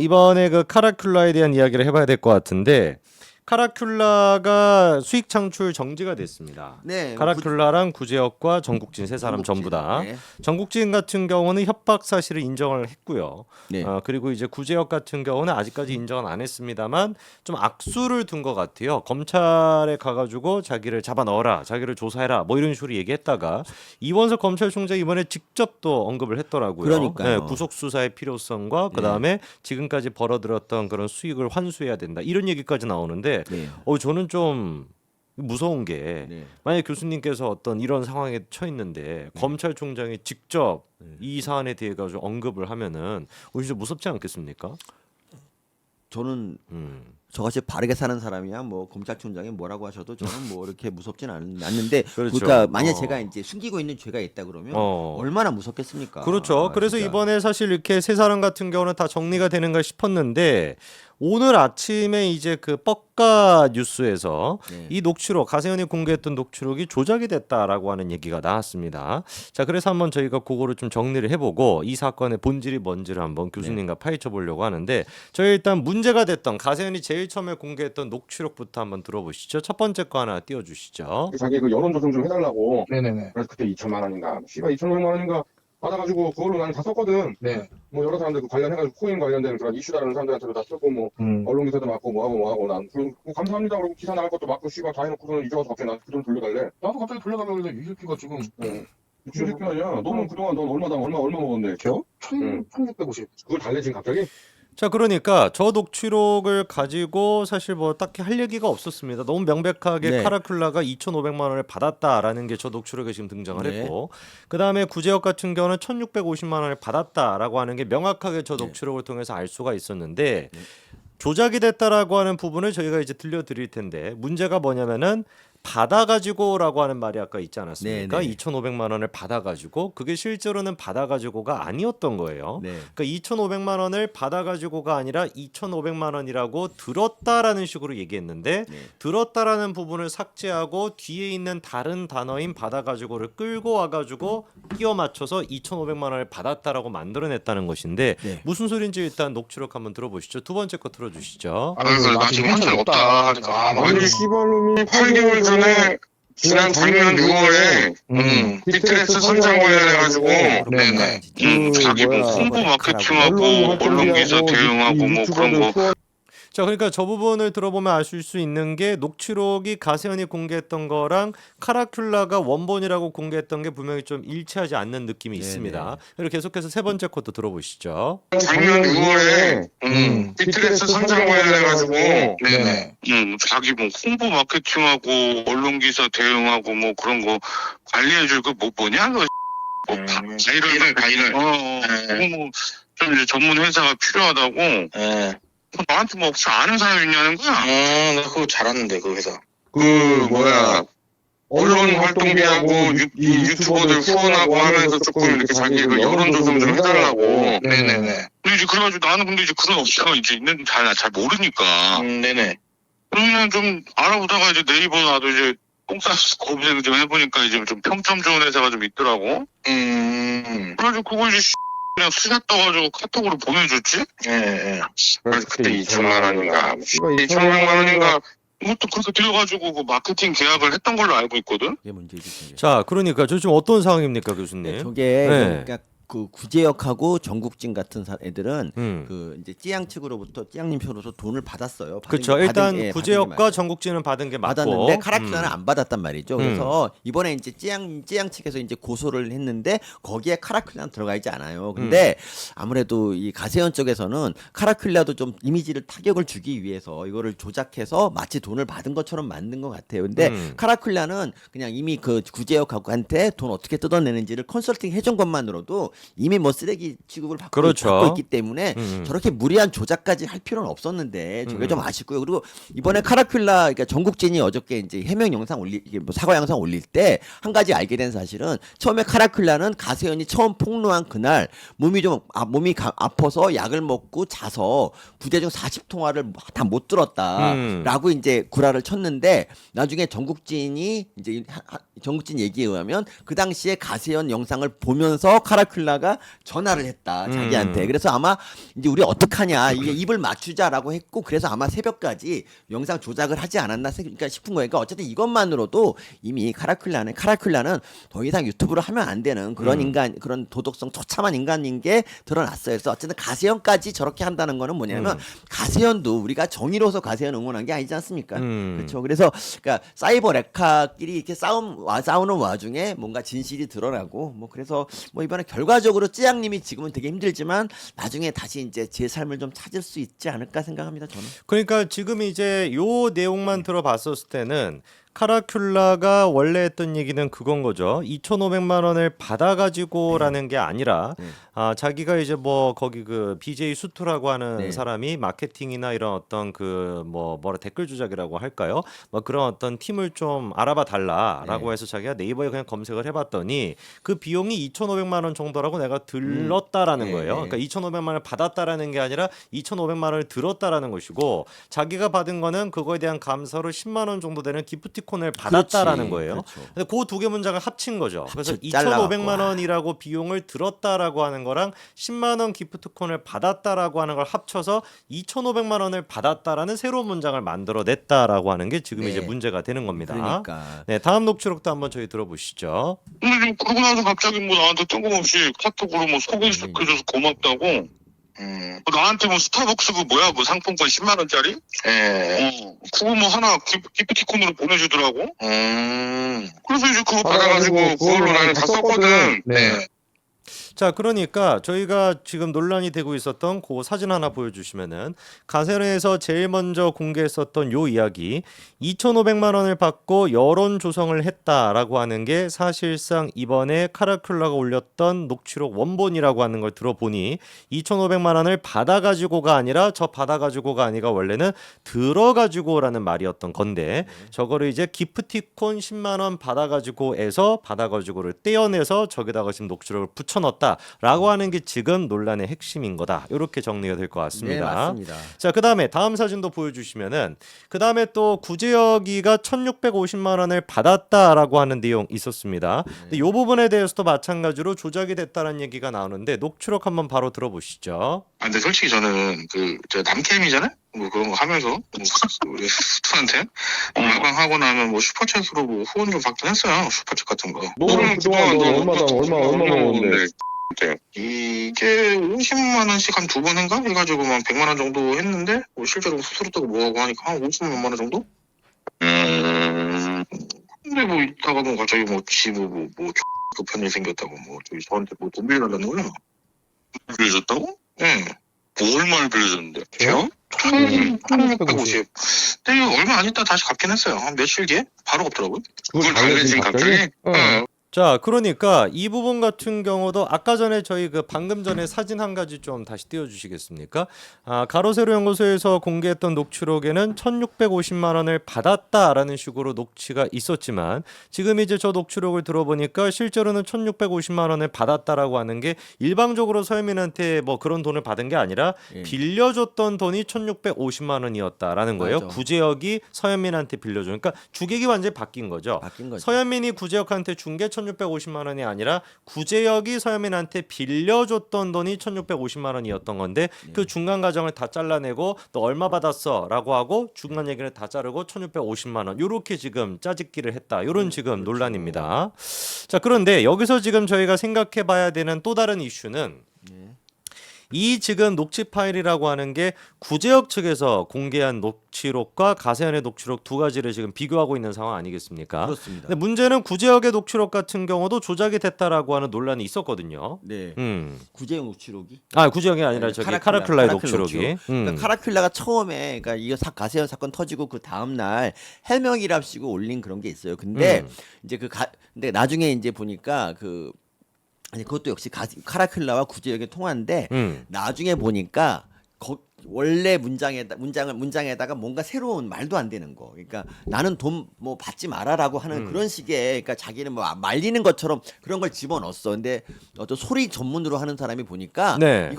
이번에 그 카라큘라에 대한 이야기를 해봐야 될 것 같은데 카라큘라가 수익 창출 정지가 됐습니다. 네, 카라큘라랑 구제혁과 전국진 세 사람 전부 다. 네. 전국진 같은 경우는 협박 사실을 인정을 했고요. 네. 그리고 이제 구제혁 같은 경우는 아직까지 인정은 안 했습니다만 좀 악수를 둔 것 같아요. 검찰에 가가지고 자기를 잡아 넣어라, 자기를 조사해라, 뭐 이런 식으로 얘기했다가 이원석 검찰총장이 이번에 직접 또 언급을 했더라고요. 그러니까요. 네, 구속 수사의 필요성과 그 다음에 지금까지 벌어들였던 그런 수익을 환수해야 된다. 이런 얘기까지 나오는데. 네. 저는 좀 무서운 게 네. 만약 교수님께서 어떤 이런 상황에 처했는데 검찰총장이 직접 이 사안에 대해 가지고 언급을 하면은 진짜 무섭지 않겠습니까? 저는 저같이 바르게 사는 사람이야 뭐 검찰총장이 뭐라고 하셔도 저는 뭐 이렇게 무섭진 않는데 그렇죠. 그러니까 만약 제가 이제 숨기고 있는 죄가 있다 그러면 얼마나 무섭겠습니까? 그렇죠. 그래서 진짜. 이번에 사실 이렇게 세 사람 같은 경우는 다 정리가 되는가 싶었는데 오늘 아침에 이제 그 뻑가 뉴스에서 네. 이 녹취록 가세현이 공개했던 녹취록이 조작이 됐다라고 하는 얘기가 나왔습니다. 자, 그래서 한번 저희가 그거를 좀 정리를 해보고 이 사건의 본질이 뭔지를 한번 교수님과 파헤쳐 보려고 하는데 저희 일단 문제가 됐던 가세현이 제일 처음에 공개했던 녹취록부터 한번 들어보시죠. 첫 번째 거 하나 띄워주시죠. 자기 그 여론 조성 좀 해달라고. 네네네. 그래서 그때 2천만 원인가, 씨발 2,500만 원인가 받아가지고 그걸로 나는 다 썼거든. 네. 뭐 여러 사람들 그 관련해가지고 코인 관련된 그런 이슈 다루는 사람들한테도 다 썼고 뭐 언론 기사도 맞고 뭐하고 난 그리고 뭐 감사합니다 그러고 기사 나갈 것도 맞고 씨발 다 해놓고서는 이제 와서 갑자기 나한테 그 돈 돌려달래. 나도 갑자기 돌려달라고 해서 이 새끼가 지금 미친 새끼 아니야. 너는 그동안 넌 얼마 먹었는데? 저? 응. 1650. 그걸 달래 지금 갑자기? 자, 그러니까 저 녹취록을 가지고 사실 뭐 딱히 할 얘기가 없었습니다. 너무 명백하게 네. 카라큘라가 2,500만 원을 받았다라는 게 저 녹취록에 지금 등장을 네. 했고 그다음에 구제혁 같은 경우는 1,650만 원을 받았다라고 하는 게 명확하게 저 녹취록을 통해서 알 수가 있었는데 조작이 됐다라고 하는 부분을 저희가 이제 들려드릴 텐데 문제가 뭐냐면은 받아가지고라고 하는 말이 아까 있지 않았습니까? 네네. 2,500만 원을 받아가지고 그게 실제로는 받아가지고가 아니었던 거예요. 네. 그러니까 2,500만 원을 받아가지고가 아니라 2,500만 원이라고 들었다라는 식으로 얘기했는데 네. 들었다라는 부분을 삭제하고 뒤에 있는 다른 단어인 받아가지고를 끌고 와가지고 끼워 맞춰서 2,500만 원을 받았다라고 만들어냈다는 것인데 네. 무슨 소리인지 일단 녹취록 한번 들어보시죠. 두 번째 거 들어주시죠. 그래서 나 지금 현찰 없다 하니까 아니 씨발놈이 8개월 전에 지난 작년 6월에 비트렉스 선장 관련해가지고 네네. 자기 뭐 홍보 마케팅하고 언론 기사 대응하고 뭐 그런 거. 자, 그러니까 저 부분을 들어보면 아실 수 있는 게 녹취록이 가세현이 공개했던 거랑 카라큘라가 원본이라고 공개했던 게 분명히 좀 일치하지 않는 느낌이 있습니다. 그리고 계속해서 세 번째 것도 들어보시죠. 작년 6월에 비트렉스 선장 관련해가지고 네네. 자기 뭐 홍보 마케팅하고 언론 기사 대응하고 뭐 그런 거 관리해줄 그 뭐냐 그 뭐 바이럴 그거 뭐좀 이제 전문 회사가 필요하다고. 나한테 뭐 혹시 아는 사람 있냐는 거야. 나 그거 잘하는데 그 회사. 그 뭐야 언론 활동비하고 이 유튜버들 후원하고 하면서 조금 이렇게 자기 그 여론 조성 좀 해달라고. 네네네. 근데 이제 그래가지고 나는 근데 이제 그런 업체가 이제 있는 잘 모르니까. 네네. 그러면 좀 알아보다가 이제 네이버 나도 이제 똥싸서 검색 좀 해보니까 이제 좀 평점 좋은 회사가 좀 있더라고. 그래가지고 그걸 이제 그냥 수샷 떠가지고 카톡으로 보내줬지. 예. 그래서 그때 2천만 원인가, 2,500만 원인가. 이것도 그렇게 들여가지고 그 마케팅 계약을 했던 걸로 알고 있거든. 이게 문제지. 자, 그러니까 저 지금 어떤 상황입니까, 교수님? 네, 저게 네. 그러니까 그 구제혁하고 전국진 같은 애들은 음. 그 이제 찌양 측으로부터 찌양님 표로서 돈을 받았어요. 그렇죠. 일단 구제혁과 전국진은 받은 게 맞고 받았는데 카라큘라는 안 받았단 말이죠. 그래서 이번에 이제 찌양 측에서 이제 고소를 했는데 거기에 카라큘라는 들어가 있지 않아요. 근데 아무래도 이 가세현 쪽에서는 카라큘라도 좀 이미지를 타격을 주기 위해서 이거를 조작해서 마치 돈을 받은 것처럼 만든 것 같아요. 근데 카라큘라는 그냥 이미 그 구제혁하고한테 돈 어떻게 뜯어내는지를 컨설팅 해준 것만으로도 이미 뭐 쓰레기 취급을 받고, 그렇죠. 받고 있기 때문에 저렇게 무리한 조작까지 할 필요는 없었는데 저게 좀 아쉽고요. 그리고 이번에 카라큘라 그러니까 전국진이 어저께 이제 해명 영상 이게 뭐 사과 영상 올릴 때 한 가지 알게 된 사실은 처음에 카라큘라는 가세현이 처음 폭로한 그날 몸이 아파서 약을 먹고 자서 부재중 40통화를 다 못 들었다라고 이제 구라를 쳤는데 나중에 전국진이 이제 전국진 얘기에 의하면 그 당시에 가세현 영상을 보면서 카라큘라 카라큘라가 전화를 했다 자기한테. 그래서 아마 이제 우리 어떡하냐 이게 입을 맞추자라고 했고 그래서 아마 새벽까지 영상 조작을 하지 않았나 그러니까 싶은 거예요. 그러니까 어쨌든 이것만으로도 이미 카라큘라는 더 이상 유튜브를 하면 안 되는 그런 인간 그런 도덕성 처참한 인간인 게 드러났어요. 그래서 어쨌든 가세현까지 저렇게 한다는 거는 뭐냐면 가세현도 우리가 정의로워서 가세현 응원한 게 아니지 않습니까? 그렇죠. 그래서 그러니까 사이버 레카끼리 이렇게 싸우는 와중에 뭔가 진실이 드러나고 뭐 그래서 뭐 이번에 결과적으로 찌양님이 지금은 되게 힘들지만 나중에 다시 이제 제 삶을 좀 찾을 수 있지 않을까 생각합니다. 저는. 그러니까 지금 이제 요 내용만 들어봤었을 때는 카라큘라가 원래 했던 얘기는 그건 거죠. 2,500만 원을 받아가지고라는 게 아니라 자기가 이제 뭐 거기 그 BJ 수투라고 하는 네. 사람이 마케팅이나 이런 어떤 그 뭐라 댓글 조작이라고 할까요? 뭐 그런 어떤 팀을 좀 알아봐 달라라고 해서 자기가 네이버에 그냥 검색을 해봤더니 그 비용이 2,500만 원 정도라고 내가 들렀다라는 거예요. 그러니까 2,500만 원을 받았다라는 게 아니라 2,500만 원을 들었다라는 것이고 자기가 받은 거는 그거에 대한 감사로 10만 원 정도 되는 기프티콘을 받았다라는 거예요. 그렇죠. 근데 그 두 개 문장을 합친 거죠. 그래서 잘라갖고. 2,500만 원이라고 비용을 들었다라고 하는 거랑 10만 원 기프트콘을 받았다라고 하는 걸 합쳐서 2,500만 원을 받았다라는 새로운 문장을 만들어냈다라고 하는 게 지금 네. 이제 문제가 되는 겁니다. 그러니까. 네, 다음 녹취록도 한번 저희 들어보시죠. 근데 지금 그러고 나서 갑자기 뭐 나한테 뜬금없이 카톡으로 뭐 소개시켜줘서 고맙다고. 나한테 뭐 스타벅스 그 뭐야 뭐 상품권 10만 원짜리? 그거 뭐 하나 기프티콘으로 보내주더라고. 그래서 이제 그거 받아가지고 그걸로 나는 다 썼거든. 네. 자, 그러니까 저희가 지금 논란이 되고 있었던 그 사진 하나 보여주시면은 가세현에서 제일 먼저 공개했었던 요 이야기 2,500만 원을 받고 여론 조성을 했다라고 하는 게 사실상 이번에 카라큘라가 올렸던 녹취록 원본이라고 하는 걸 들어보니 2,500만 원을 받아가지고가 아니라 저 받아가지고가 아니라 원래는 들어가지고라는 말이었던 건데 저거를 이제 기프티콘 10만 원 받아가지고에서 받아가지고를 떼어내서 저기다가 지금 녹취록을 붙여넣었다. 라고 하는 게 지금 논란의 핵심인 거다. 이렇게 정리가 될 것 같습니다. 네, 맞습니다. 자, 그다음에 다음 사진도 보여주시면은 그다음에 또 구제혁이가 1,650만 원을 받았다라고 하는 내용 있었습니다. 근데 이 부분에 대해서도 마찬가지로 조작이 됐다는 얘기가 나오는데 녹취록 한번 바로 들어보시죠. 근데 솔직히 저는 저 남캠이잖아요. 뭐 그런 거 하면서 우리 수트한테 마감하고 나면 뭐 슈퍼챗으로 뭐 후원 좀 받긴 했어요. 슈퍼챗 같은 거. 너는 그동안 얼마 먹었는데? 이게 50만 원씩 한 두 번 했가 해가지고만 100만 원 정도 했는데 뭐 실제로 수수료 뜨고 뭐하고 하니까 한 50만 원 정도? 근데 뭐 이따가 뭐 갑자기 뭐 급한 일 생겼다고 뭐 저한테 뭐 돈 빌려달라는 거야. 빌려줬다고? 네. 뭐 얼마를 빌려줬는데? 제가? 1,650. 근데 이거 얼마 안 있다 다시 갚긴 했어요. 한 며칠 뒤에? 바로 갚더라고요. 그걸 달래진 갑자기? 자, 그러니까 이 부분 같은 경우도 아까 전에 저희 그 방금 전에 사진 한 가지 좀 다시 띄워주시겠습니까? 가로세로 연구소에서 공개했던 녹취록에는 1,650만 원을 받았다라는 식으로 녹취가 있었지만 지금 이제 저 녹취록을 들어보니까 실제로는 1,650만 원을 받았다라고 하는 게 일방적으로 서현민한테 뭐 그런 돈을 받은 게 아니라 빌려줬던 돈이 1,650만 원이었다라는 거예요. 맞아. 구제혁이 서현민한테 빌려줘. 그러니까 주객이 완전히 바뀐 거죠. 바뀐 거죠. 서현민이 구제혁한테 준 게 1,650만 원이 아니라 구제혁이 서현민한테 빌려줬던 돈이 1,650만 원이었던 건데 그 중간 과정을 다 잘라내고 너 얼마 받았어? 라고 하고 중간 얘기를 다 자르고 1,650만 원 요렇게 지금 짜집기를 했다. 요런 지금 논란입니다. 자, 그런데 여기서 지금 저희가 생각해 봐야 되는 또 다른 이슈는 이 지금 녹취 파일이라고 하는 게 구제혁 측에서 공개한 녹취록과 가세현의 녹취록 두 가지를 지금 비교하고 있는 상황 아니겠습니까? 그렇습니다. 근데 문제는 구제혁의 녹취록 같은 경우도 조작이 됐다라고 하는 논란이 있었거든요. 네. 구제형 녹취록이? 구제혁이 아니라 저기 카라큘라의 녹취록이. 그러니까 카라큘라가 처음에 그러니까 이거 가세현 사건 터지고 그 다음 날 해명이랍시고 올린 그런 게 있어요. 근데 이제 근데 나중에 이제 보니까 아니 그것도 역시 카라큘라와 구제혁의 통화인데 나중에 보니까 원래 문장에다가 뭔가 새로운 말도 안 되는 거. 그러니까 나는 돈 뭐 받지 마라라고 하는 그런 식의 그러니까 자기는 뭐 말리는 것처럼 그런 걸 집어넣었어. 근데 어떤 소리 전문으로 하는 사람이 보니까 네.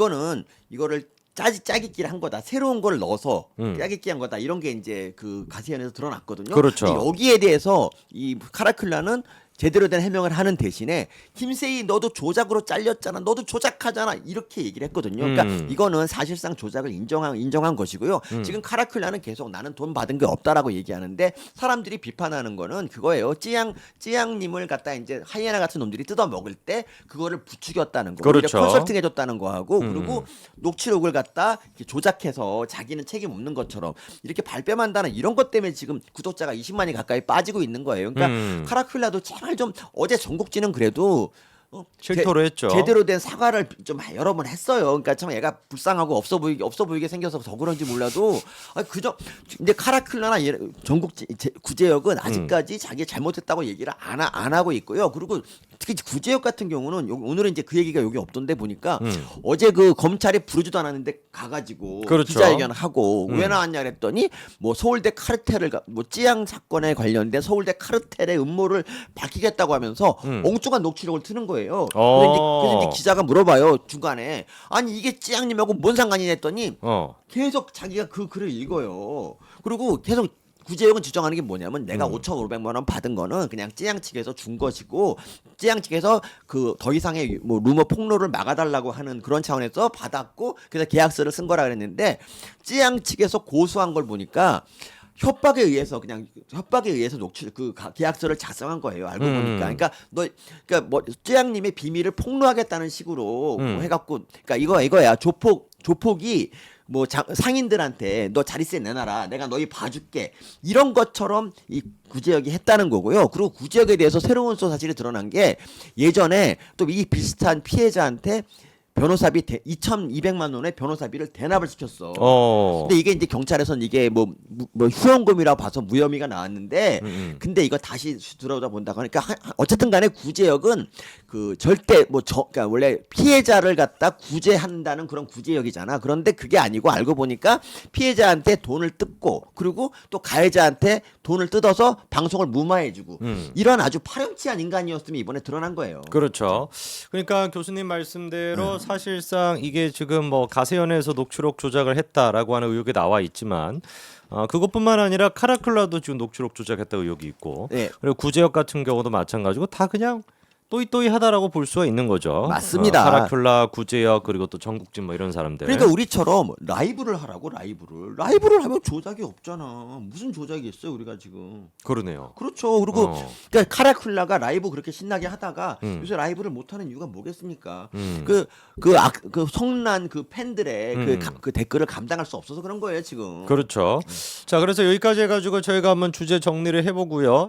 이거를 짜깁기를 한 거다. 새로운 걸 넣어서 짜깁기 한 거다. 이런 게 이제 그 가세현에서 드러났거든요. 그렇죠. 근데 여기에 대해서 이 카라큘라는 제대로 된 해명을 하는 대신에 김세희 너도 조작으로 잘렸잖아. 너도 조작하잖아. 이렇게 얘기를 했거든요. 그러니까 이거는 사실상 조작을 인정한 것이고요. 지금 카라큘라는 계속 나는 돈 받은 게 없다라고 얘기하는데 사람들이 비판하는 거는 그거예요. 찌양님을 갖다 이제 하이에나 같은 놈들이 뜯어 먹을 때 그거를 부추겼다는 거. 그렇죠. 컨설팅 해줬다는 거하고 그리고 녹취록을 갖다 이렇게 조작해서 자기는 책임 없는 것처럼 이렇게 발뺌한다는 이런 것 때문에 지금 구독자가 20만이 가까이 빠지고 있는 거예요. 그러니까 카라큘라도 제발 좀 어제 전국지는 그래도 실토를 했죠. 제대로 된 사과를 좀 여러 번 했어요. 그러니까 참 얘가 불쌍하고 없어 보이게 생겨서 더 그런지 몰라도 그저 이제 카라큘라나 전국지 구제역은 아직까지 자기 잘못했다고 얘기를 안 하고 있고요. 그리고 특히 구제역 같은 경우는 오늘은 이제 그 얘기가 여기 없던데 보니까 어제 그 검찰이 부르지도 않았는데 가가지고 그렇죠. 기자회견 하고 왜 나왔냐 그랬더니 뭐 서울대 카르텔을 뭐 찌양 사건에 관련된 서울대 카르텔의 음모를 밝히겠다고 하면서 엉뚱한 녹취록을 트는 거예요. 그래서 이제 기자가 물어봐요 중간에 아니 이게 찌양님하고 뭔 상관이 했더니 계속 자기가 그 글을 읽어요. 그리고 계속 구제역은 주장하는 게 뭐냐면 내가 5,500만 원 받은 거는 그냥 찌양 측에서 준 것이고 찌양 측에서 그 더 이상의 뭐 루머 폭로를 막아달라고 하는 그런 차원에서 받았고 그래서 계약서를 쓴 거라 그랬는데 찌양 측에서 고소한 걸 보니까 협박에 의해서 계약서를 작성한 거예요. 알고 보니까. 그러니까 뭐 쯔양님의 비밀을 폭로하겠다는 식으로 뭐 해갖고 그러니까 이거야. 조폭이 뭐 상인들한테 너 자릿세 내놔라. 내가 너희 봐줄게. 이런 것처럼 이 구제역이 했다는 거고요. 그리고 구제역에 대해서 새로운 사실이 드러난 게 예전에 또 이 비슷한 피해자한테 변호사비 2,200만 원의 변호사비를 대납을 시켰어. 근데 이게 이제 경찰에서는 이게 뭐 후원금이라고 봐서 무혐의가 나왔는데, 근데 이거 다시 들어오다 본다. 그러니까 어쨌든 간에 구제역은 그 절대 그러니까 원래 피해자를 갖다 구제한다는 그런 구제역이잖아. 그런데 그게 아니고 알고 보니까 피해자한테 돈을 뜯고 그리고 또 가해자한테 돈을 뜯어서 방송을 무마해주고 이런 아주 파렴치한 인간이었음이 이번에 드러난 거예요. 그렇죠. 그러니까 교수님 말씀대로 사실상 이게 지금 뭐 가세연에서 녹취록 조작을 했다라고 하는 의혹이 나와 있지만 그것뿐만 아니라 카라큘라도 지금 녹취록 조작했다 의혹이 있고 네. 그리고 구제역 같은 경우도 마찬가지고 다 그냥 또이또이하다라고 볼 수가 있는 거죠. 맞습니다. 카라큘라, 구제역 그리고 또 전국진 뭐 이런 사람들. 그러니까 우리처럼 라이브를 하라고 라이브를 하면 조작이 없잖아. 무슨 조작이 있어요 우리가 지금. 그러네요. 그렇죠. 그리고 그러니까 카라큘라가 라이브 그렇게 신나게 하다가 요새 라이브를 못하는 이유가 뭐겠습니까? 그 성난 그 팬들의 그 댓글을 감당할 수 없어서 그런 거예요 지금. 그렇죠. 자, 그래서 여기까지 해가지고 저희가 한번 주제 정리를 해보고요.